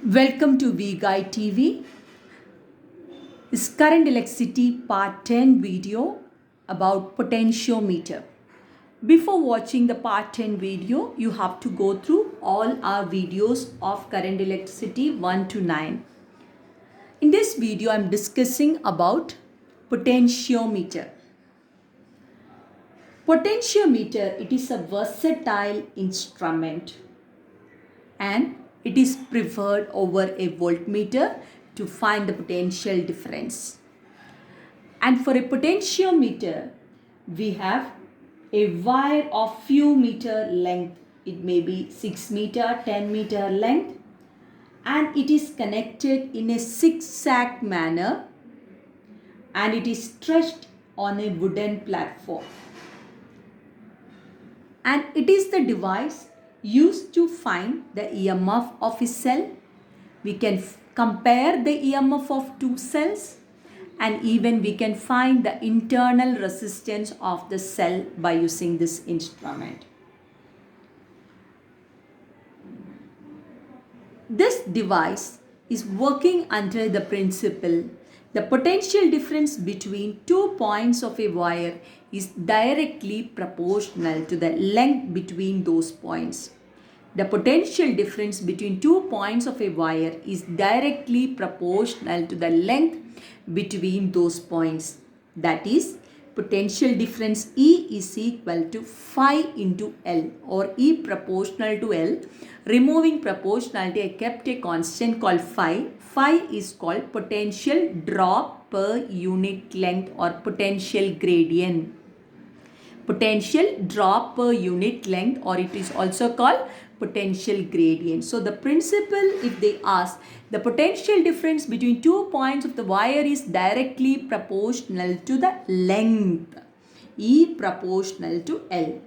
Welcome to VGuide TV. This current electricity part 10 video about potentiometer. Before watching the part 10 video, you have to go through all our videos of current electricity 1 to 9. In this video, I am discussing about potentiometer. Potentiometer, it is a versatile instrument and it is preferred over a voltmeter to find the potential difference. And for a potentiometer, we have a wire of few meter length. It may be 6 meter, 10 meter length, and it is connected in a zigzag manner and it is stretched on a wooden platform. And it is the device used to find the EMF of a cell. We can compare the EMF of two cells, and even we can find the internal resistance of the cell by using this instrument. This device is working under the principle the potential difference between 2 points of a wire is directly proportional to the length between those points. The potential difference between 2 points of a wire is directly proportional to the length between those points. That is, potential difference E is equal to phi into L, or E proportional to L. Removing proportionality, I kept a constant called phi. Phi is called potential drop per unit length or potential gradient. Potential drop per unit length, or it is also called potential gradient. So the principle, if they ask, the potential difference between 2 points of the wire is directly proportional to the length, E proportional to L.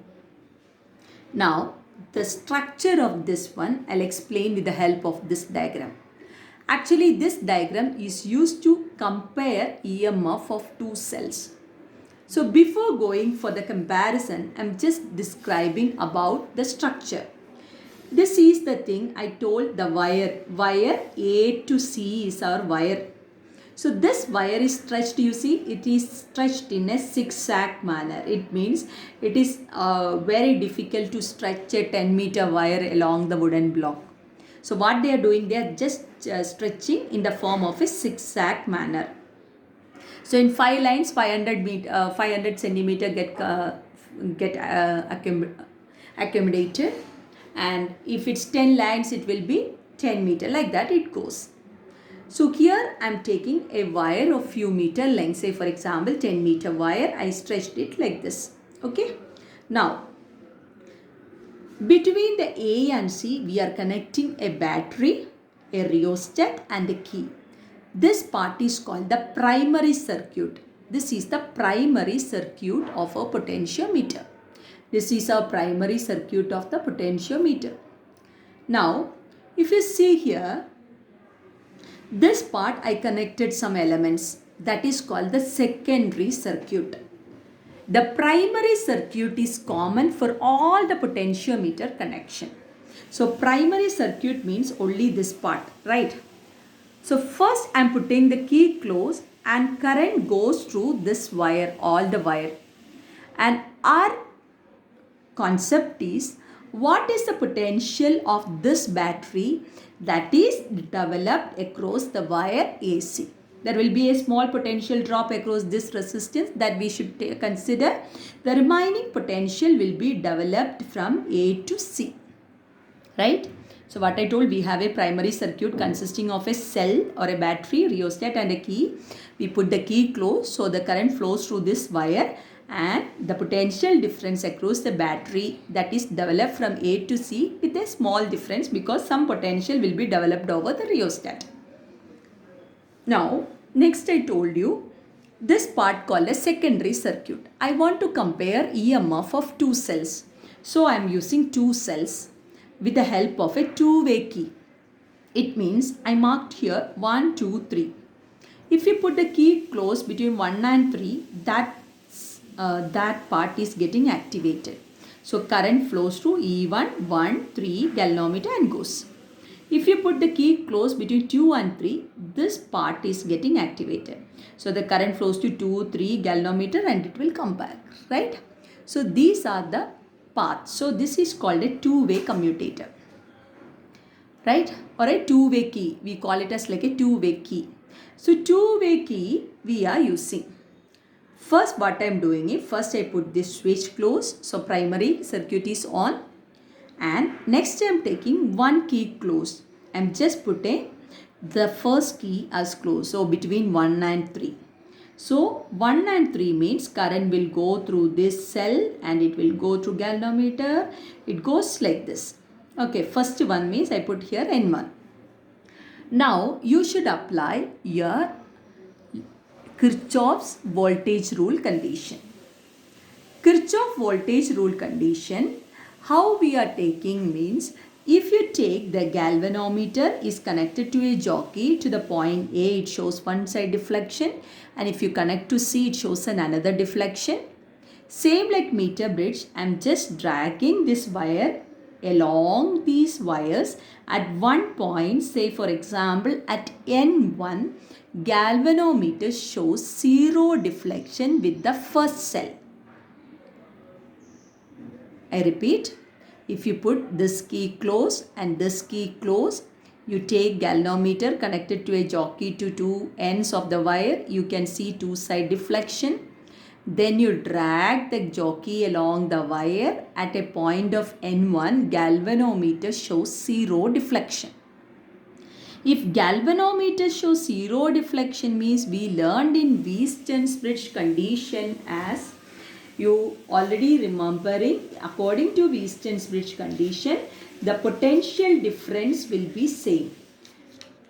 Now the structure of this one I'll explain with the help of this diagram. Actually, this diagram is used to compare EMF of two cells. So before going for the comparison, I'm just describing about the structure. This is the thing I told, the wire A to C is our wire. So this wire is stretched, you see, it is stretched in a zigzag manner. It means it is very difficult to stretch a 10 meter wire along the wooden block. So what they are doing, they are just stretching in the form of a zigzag manner. So in 5 lines, 500 centimeter get accommodated, and if it's 10 lines, it will be 10 meter, like that it goes. So here I am taking a wire of few meter length, say for example 10 meter wire, I stretched it like this. Okay. Now between the A and C, we are connecting a battery, a rheostat and a key. This part is called the primary circuit. This is the primary circuit of a potentiometer. This is our primary circuit of the potentiometer. Now, if you see here, this part I connected some elements. That is called the secondary circuit. The primary circuit is common for all the potentiometer connection. So primary circuit means only this part, right? So first I am putting the key close and current goes through this wire, all the wire. And our concept is, what is the potential of this battery that is developed across the wire AC? There will be a small potential drop across this resistance that we should consider. The remaining potential will be developed from A to C, right? So what I told, we have a primary circuit consisting of a cell or a battery, rheostat and a key. We put the key close, so the current flows through this wire, and the potential difference across the battery that is developed from A to C with a small difference, because some potential will be developed over the rheostat. Now next I told you this part called a secondary circuit. I want to compare EMF of two cells. So I am using two cells with the help of a two-way key. It means I marked here 1, 2, 3. If you put the key close between 1 and 3, that part is getting activated. So current flows through E1, 1, 3 galvanometer and goes. If you put the key close between 2 and 3, this part is getting activated. So the current flows to 2, 3 galvanometer and it will come back, right? So these are the paths. So this is called a two-way commutator, right? Or a two-way key. We call it as like a two-way key. So two-way key we are using. First what I am doing is, first I put this switch close. So primary circuit is on. And next I am taking one key close. I am just putting the first key as close. So between 1 and 3. So 1 and 3 means current will go through this cell and it will go through galvanometer. It goes like this. Okay, first one means I put here N1. Now you should apply your Kirchhoff's voltage rule condition. Kirchhoff voltage rule condition, how we are taking means, if you take the galvanometer is connected to a jockey to the point A, it shows one side deflection, and if you connect to C, it shows another deflection. Same like meter bridge, I am just dragging this wire along these wires at one point, say for example at N1, galvanometer shows 0 deflection with the first cell. I repeat, if you put this key close and this key close, you take galvanometer connected to a jockey to two ends of the wire, you can see two side deflection. Then you drag the jockey along the wire at a point of N1, galvanometer shows 0 deflection. If galvanometer shows 0 deflection means we learned in Wheaton's bridge condition as, you already remembering, according to Wheaton's bridge condition, the potential difference will be same.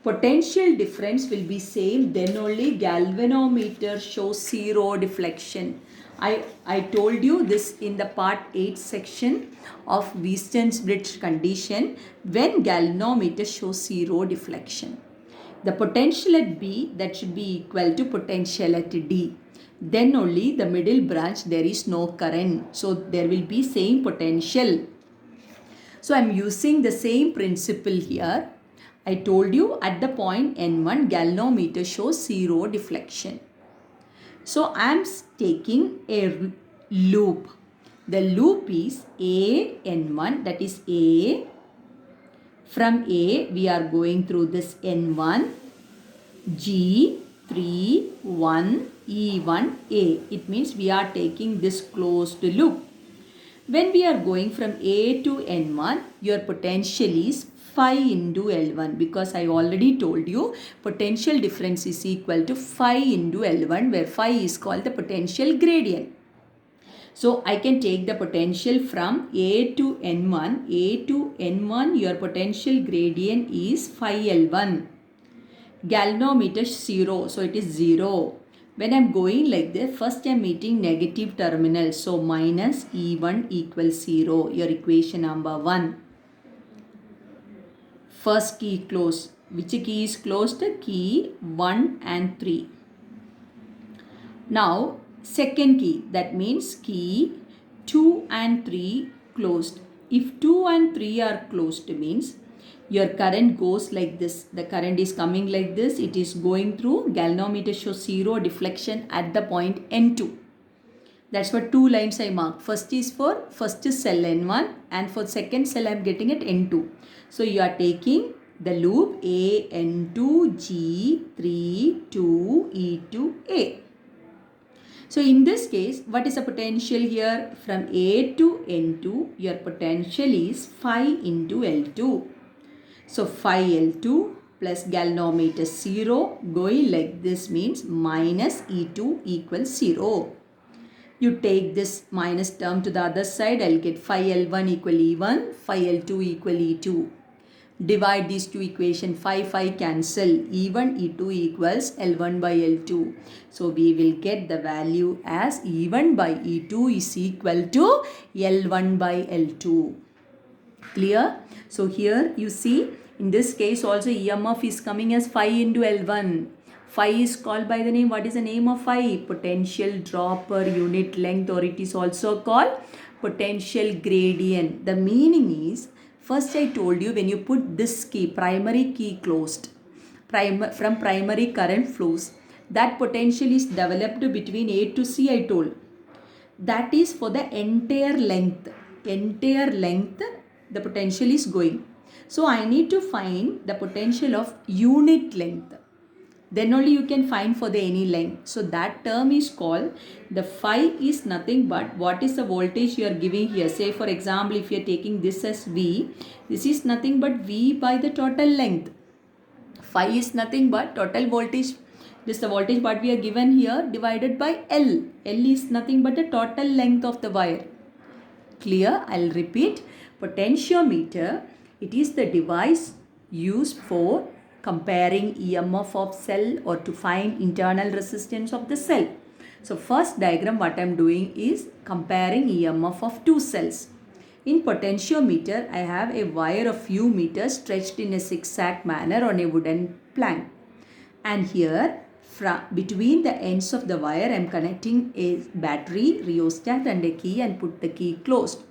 Potential difference will be same, then only galvanometer shows 0 deflection. I told you this in the part 8 section of Wheaton's bridge condition, when galvanometer shows 0 deflection. The potential at B, that should be equal to potential at D. Then only the middle branch there is no current. So there will be same potential. So I am using the same principle here. I told you at the point N1, galvanometer shows 0 deflection. So I am taking a loop. The loop is A N1, that is A. From A we are going through this N1, G, 3, 1, E1, A. It means we are taking this closed loop. When we are going from A to N1, your potential is phi into L1, because I already told you potential difference is equal to phi into L1, where phi is called the potential gradient. So I can take the potential from A to N1. A to N1, your potential gradient is phi L1. Galvanometer 0, so it is 0. When I am going like this, first I am meeting negative terminal, so minus E1 equals 0, your equation number 1. First key closed. Which key is closed? Key 1 and 3. Now second key, that means key 2 and 3 closed. If 2 and 3 are closed means your current goes like this. The current is coming like this. It is going through, galvanometer shows 0 deflection at the point N2. That's what two lines I marked. First is for first cell N1 and for second cell I am getting it N2. So you are taking the loop A N2 G 3 2 E2 A. So in this case, what is the potential here? From A to N2, your potential is phi into L2. So phi L2 plus galvanometer 0, going like this means minus E2 equals 0. You take this minus term to the other side, I'll get phi L1 equal E1, phi L2 equal E2. Divide these two equations, phi cancel, E1 E2 equals L1 by L2. So we will get the value as E1 by E2 is equal to L1 by L2. Clear? So here you see, in this case also EMF is coming as phi into L1. Phi is called by the name, what is the name of phi? Potential drop per unit length, or it is also called potential gradient. The meaning is First I told you when you put this key, primary key closed, from primary current flows, that potential is developed between A to C I told. That is for the entire length. Entire length the potential is going. So I need to find the potential of unit length. Then only you can find for the any length. So that term is called, the phi is nothing but what is the voltage you are giving here. Say for example, if you are taking this as V, this is nothing but V by the total length. Phi is nothing but total voltage. This is the voltage what we are given here divided by L. L is nothing but the total length of the wire. Clear? I'll repeat. Potentiometer, it is the device used for comparing EMF of cell or to find internal resistance of the cell. So first diagram what I am doing is comparing EMF of two cells. In potentiometer, I have a wire of few meters stretched in a zigzag manner on a wooden plank. And here, between the ends of the wire, I am connecting a battery, rheostat and a key and put the key closed.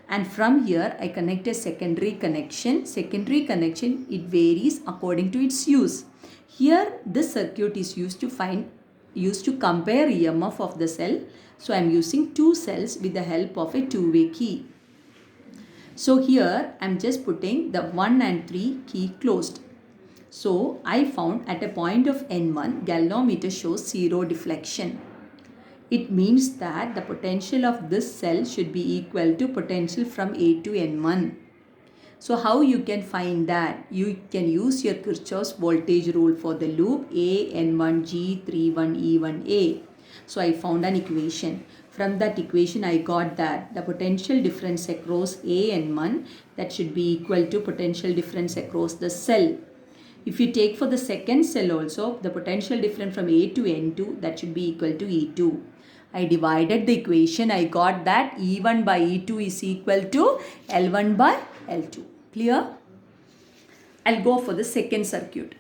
And from here, I connect a secondary connection. Secondary connection, it varies according to its use. Here, this circuit is used to compare EMF of the cell. So, I am using two cells with the help of a two-way key. So here I am just putting the 1 and 3 key closed. So I found at a point of N1, galvanometer shows zero deflection. It means that the potential of this cell should be equal to potential from A to N1. So how you can find that? You can use your Kirchhoff's voltage rule for the loop A N1G 31 E1A. So I found an equation. From that equation I got that the potential difference across A and 1 that should be equal to potential difference across the cell. If you take for the second cell also, the potential difference from A to N2 that should be equal to E2. I divided the equation, I got that E1 by E2 is equal to L1 by L2. Clear? I'll go for the second circuit.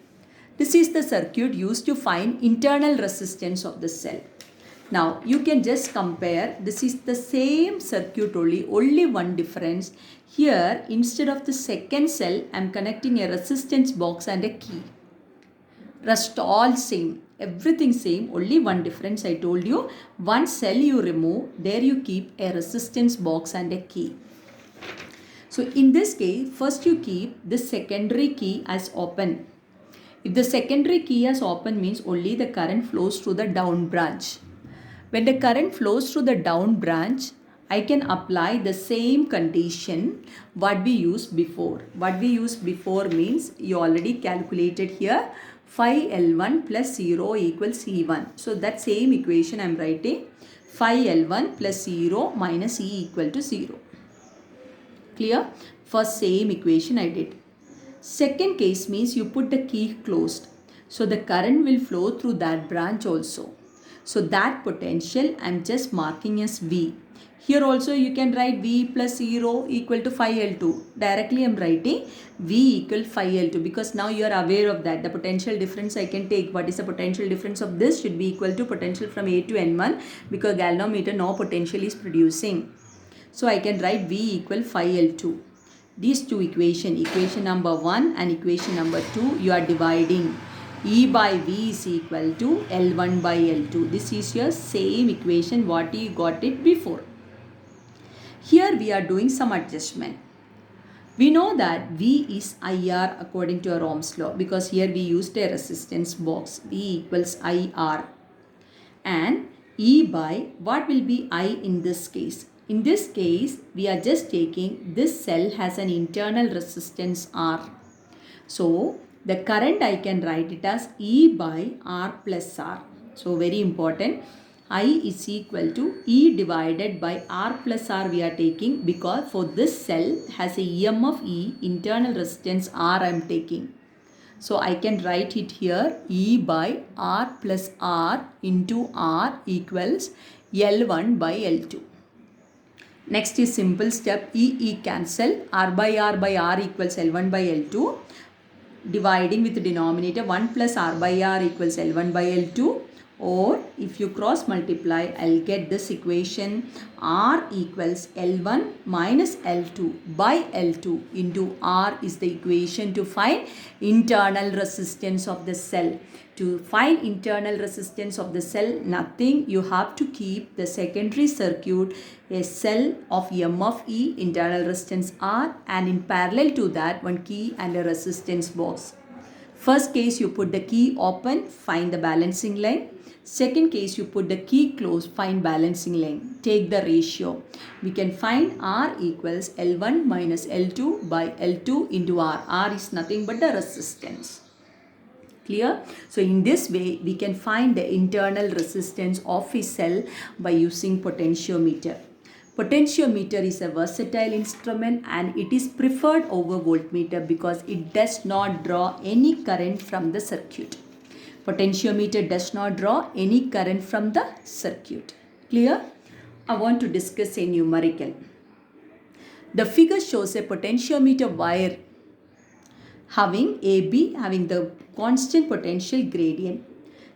This is the circuit used to find internal resistance of the cell. Now you can just compare, this is the same circuit only one difference. Here instead of the second cell, I am connecting a resistance box and a key. Rest all same, everything same, only one difference I told you. One cell you remove, there you keep a resistance box and a key. So in this case, first you keep the secondary key as open. If the secondary key as open means only the current flows through the down branch. When the current flows through the down branch, I can apply the same condition what we used before. What we used before means you already calculated here phi L1 plus 0 equals E1. So that same equation I am writing phi L1 plus 0 minus E equal to 0. Clear? First same equation I did. Second case means you put the key closed. So the current will flow through that branch also. So that potential I am just marking as V. Here also you can write V plus 0 equal to phi L2. Directly I am writing V equal phi L2 because now you are aware of that. The potential difference I can take. What is the potential difference of this should be equal to potential from A to N1 because galvanometer no potential is producing. So I can write V equal phi L2. These two equation number 1 and equation number 2 you are dividing. E by V is equal to L1 by L2. This is your same equation what you got it before. Here we are doing some adjustment. We know that V is IR according to our Ohm's law because here we used a resistance box. V equals IR. And E by what will be I in this case? In this case, we are just taking this cell has an internal resistance R. So the current I can write it as E by R plus R. So very important. I is equal to E divided by R plus R we are taking because for this cell has a EMF E, internal resistance R I am taking. So I can write it here E by R plus R into R equals L1 by L2. Next is simple step E cancel. R by R equals L1 by L2. Dividing with the denominator 1 plus R by R equals L1 by L2. or if you cross multiply, I'll get this equation R equals L1 minus L2 by L2 into R is the equation to find internal resistance of the cell. To find internal resistance of the cell, nothing, you have to keep the secondary circuit a cell of EMF E, internal resistance R, and in parallel to that one key and a resistance box. First case you put the key open, find the balancing line. Second case you put the key closed, find balancing line. Take the ratio. We can find R equals L1 minus L2 by L2 into R. R is nothing but the resistance. Clear? So in this way we can find the internal resistance of a cell by using potentiometer. Potentiometer is a versatile instrument and it is preferred over voltmeter because it does not draw any current from the circuit. Potentiometer does not draw any current from the circuit. Clear? I want to discuss a numerical. The figure shows a potentiometer wire having AB having the constant potential gradient.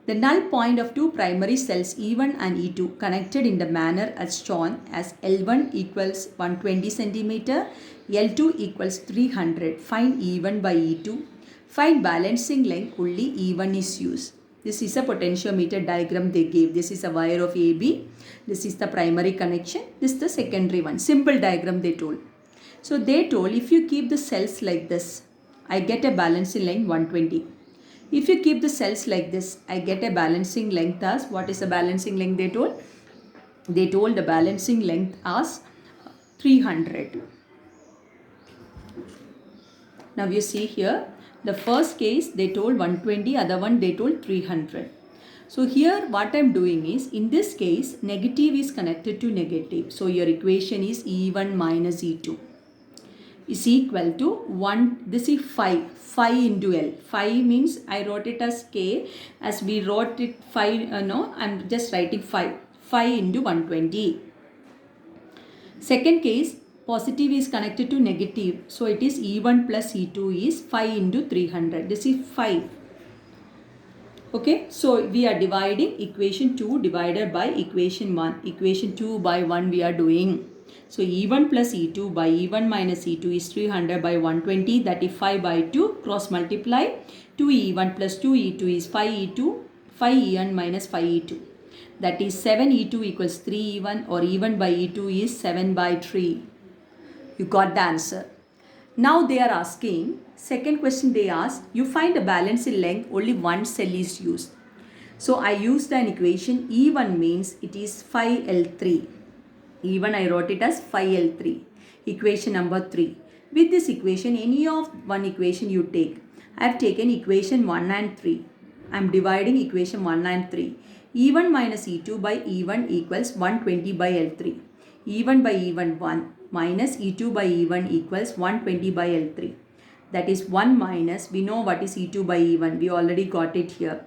The null point of two primary cells E1 and E2 connected in the manner as shown as L1 equals 120 cm, L2 equals 300. Find E1 by E2. Find balancing length, only E1 is used. This is a potentiometer diagram they gave. This is a wire of AB. This is the primary connection. This is the secondary one. Simple diagram they told. So they told if you keep the cells like this, I get a balancing length 120. If you keep the cells like this, I get a balancing length as, what is the balancing length they told? They told the balancing length as 300. Now you see here, the first case they told 120, other one they told 300. So here what I am doing is, in this case, negative is connected to negative. So your equation is E1 minus E2 is equal to 1, this is 5 into L. 5 means I wrote it as K, as we wrote it 5, no, I'm just writing 5 into 120. Second case, positive is connected to negative, so it is E1 plus E2 is 5 into 300, this is 5. Okay, so we are dividing equation 2 divided by equation 1. Equation 2 by 1 we are doing. So E1 plus E2 by E1 minus E2 is 300 by 120, that is 5 by 2, cross multiply. 2E1 plus 2E2 is 5E2, 5E1 minus 5E2. That is 7E2 equals 3E1, or E1 by E2 is 7 by 3. You got the answer. Now they are asking, second question they ask, you find the balancing length, only one cell is used. So I used an equation, E1 means it is 5L3. E1 I wrote it as 5L3. Equation number 3. With this equation, any of one equation you take. I have taken equation 1 and 3. I am dividing equation 1 and 3. E1 minus E2 by E1 equals 120 by L3. E1 by E1 1 minus E2 by E1 equals 120 by L3. That is 1 minus, we know what is E2 by E1. We already got it here.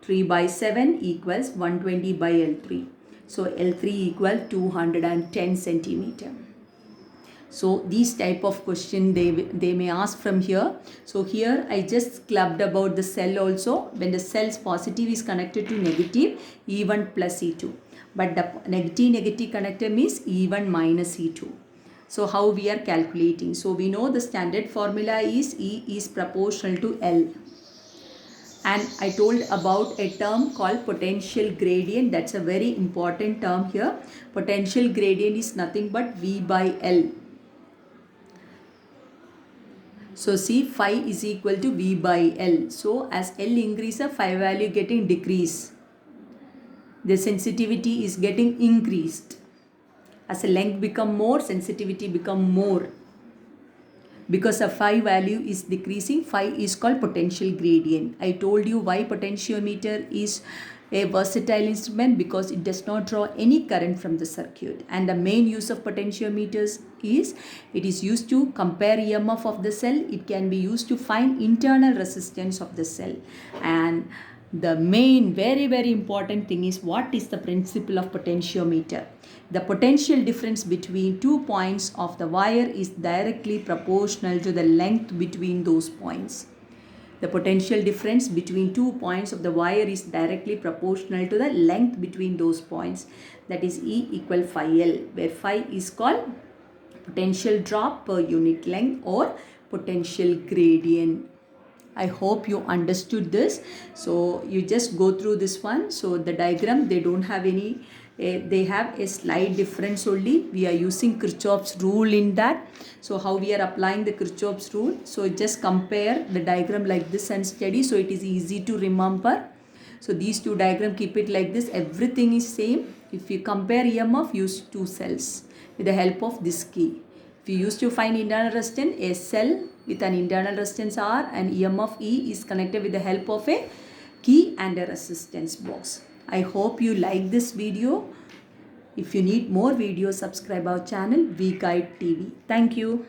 3 by 7 equals 120 by L3. So L3 equal 210 centimeter. So these type of question they may ask from here. So here I just clubbed about the cell also. When the cell's positive is connected to negative, E1 plus E2. But the negative connector means E1 minus E2. So how we are calculating? So we know the standard formula is E is proportional to L. And I told about a term called potential gradient. That's a very important term here. Potential gradient is nothing but V by L. So see, phi is equal to V by L. So as L increases, phi value getting decreased. The sensitivity is getting increased. As the length become more, sensitivity become more. Because a phi value is decreasing, phi is called potential gradient. I told you why potentiometer is a versatile instrument, because it does not draw any current from the circuit. And the main use of potentiometers is, it is used to compare EMF of the cell. It can be used to find internal resistance of the cell. And the main very important thing is, what is the principle of potentiometer? The potential difference between 2 points of the wire is directly proportional to the length between those points. The potential difference between 2 points of the wire is directly proportional to the length between those points. That is E equal phi L, where phi is called potential drop per unit length or potential gradient. I hope you understood this. So you just go through this one. So the diagram, they don't have any, they have a slight difference only. We are using Kirchhoff's rule in that. So how we are applying the Kirchhoff's rule. So just compare the diagram like this and study. So it is easy to remember. So these two diagrams, keep it like this. Everything is same. If you compare EMF, use two cells with the help of this key. If you used to find internal resistance, a cell with an internal resistance R and EMF E is connected with the help of a key and a resistance box. I hope you like this video. If you need more videos, subscribe our channel V Guide TV. Thank you.